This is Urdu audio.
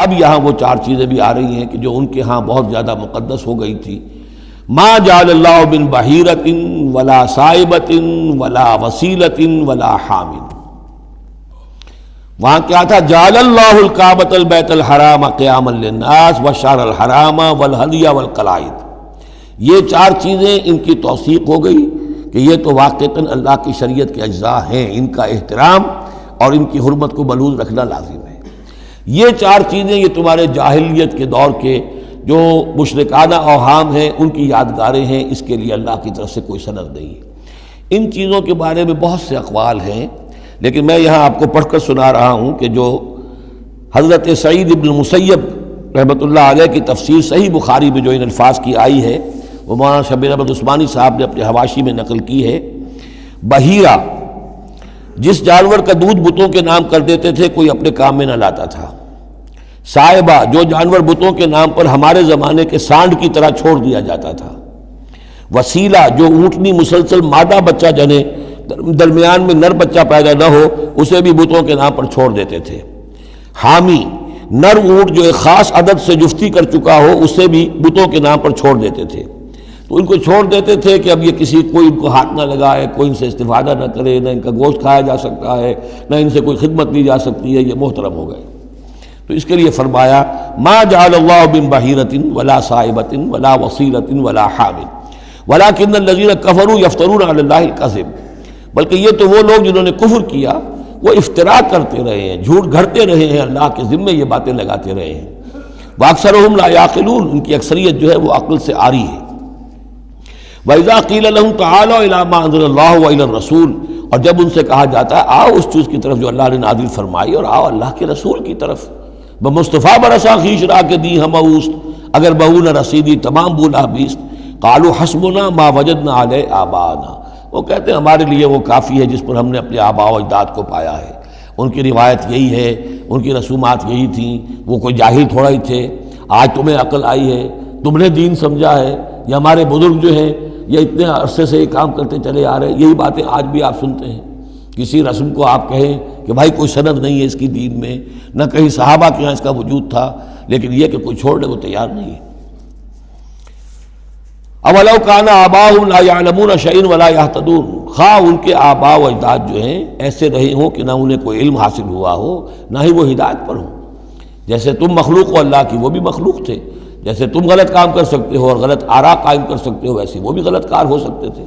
اب یہاں وہ چار چیزیں بھی آ رہی ہیں کہ جو ان کے ہاں بہت زیادہ مقدس ہو گئی تھی. ما جعل اللہ من بحیرۃ ولا صائبۃ ولا وسیلۃ ولا حام. وہاں کیا تھا؟ جعل اللہ الکعبۃ البیت الحرام قیاما للناس والشہر الحرام والہدی والقلائد. یہ چار چیزیں ان کی توثیق ہو گئی کہ یہ تو واقعتاً اللہ کی شریعت کے اجزاء ہیں، ان کا احترام اور ان کی حرمت کو بلوز رکھنا لازم ہے. یہ چار چیزیں یہ تمہارے جاہلیت کے دور کے جو مشرکانہ اوہام ہیں ان کی یادگاریں ہیں، اس کے لیے اللہ کی طرف سے کوئی سند نہیں ہے. ان چیزوں کے بارے میں بہت سے اقوال ہیں، لیکن میں یہاں آپ کو پڑھ کر سنا رہا ہوں کہ جو حضرت سعید ابن المسیب رحمۃ اللہ علیہ کی تفسیر صحیح بخاری میں جو ان الفاظ کی آئی ہے وہ مولانا خفیت-e-Usmani صاحب نے اپنے حواشی میں نقل کی ہے. بحیرہ جس جانور کا دودھ بتوں کے نام کر دیتے تھے کوئی اپنے کام میں نہ لاتا تھا. صائبہ جو جانور بتوں کے نام پر ہمارے زمانے کے سانڈ کی طرح چھوڑ دیا جاتا تھا. وسیلہ جو اونٹنی مسلسل مادہ بچہ جنے درمیان میں نر بچہ پیدا نہ ہو اسے بھی بتوں کے نام پر چھوڑ دیتے تھے. حامی نر اونٹ جو ایک خاص عدد سے جفتی کر چکا ہو اسے بھی بتوں کے نام پر چھوڑ دیتے تھے. تو ان کو چھوڑ دیتے تھے کہ اب یہ کوئی ان کو ہاتھ نہ لگائے، کوئی ان سے استفادہ نہ کرے، نہ ان کا گوشت کھایا جا سکتا ہے، نہ ان سے کوئی خدمت لی جا سکتی ہے، یہ محترم ہو گئے. تو اس کے لیے فرمایا ما جعل اللہ من بحیرۃ ولا صائبۃ ولا وصیلۃ ولا حام ولکن الذین کفروا یفترون علی اللہ الکذب. بلکہ یہ تو وہ لوگ جنہوں نے کفر کیا وہ افتراء کرتے رہے ہیں، جھوٹ گھڑتے رہے ہیں، اللہ کے ذمے یہ باتیں لگاتے رہے ہیں. واکثرهم لا یعقلون ان کی اکثریت جو ہے وہ عقل سے عاری ہے. وَإِذَا قِيلَ لَهُمْ تَعَالَوْا إِلَىٰ مَا أَنزَلَ اللَّهُ وَإِلَى الرَّسُولِ اور جب ان سے کہا جاتا ہے آؤ اس چیز کی طرف جو اللہ نے نازل فرمائی اور آؤ اللہ کے رسول کی طرف. بمصطفیٰ برسا خیش را کے دی ہم اوست اگر بہو نہ رسیدی تمام بولا بیست. قالوا حسبنا ما وجدنا علیہ آباءنا. وہ کہتے ہیں ہمارے لیے وہ کافی ہے جس پر ہم نے اپنے آباء و اجداد کو پایا ہے. ان کی روایت یہی ہے، ان کی رسومات یہی تھیں، وہ کوئی جاہل تھوڑا ہی تھے. آج تمہیں عقل آئی ہے، تم نے دین سمجھا ہے، یہ ہمارے بزرگ جو ہیں یہ اتنے عرصے سے یہ کام کرتے چلے آ رہے ہیں. یہی باتیں آج بھی آپ سنتے ہیں. کسی رسم کو آپ کہیں کہ بھائی کوئی سند نہیں ہے اس کی دین میں، نہ کہیں صحابہ کے یہاں اس کا وجود تھا، لیکن یہ کہ کوئی چھوڑنے کو تیار نہیں ہے. اولو کان آباؤہم لا یعلمون شیئا ولا یہتدون. خواہ ان کے آباء و اجداد جو ہیں ایسے رہے ہوں کہ نہ انہیں کوئی علم حاصل ہوا ہو نہ ہی وہ ہدایت پر ہوں. جیسے تم مخلوق ہو اللہ کی، وہ بھی مخلوق تھے. جیسے تم غلط کام کر سکتے ہو اور غلط آراء قائم کر سکتے ہو ویسے وہ بھی غلط کار ہو سکتے تھے.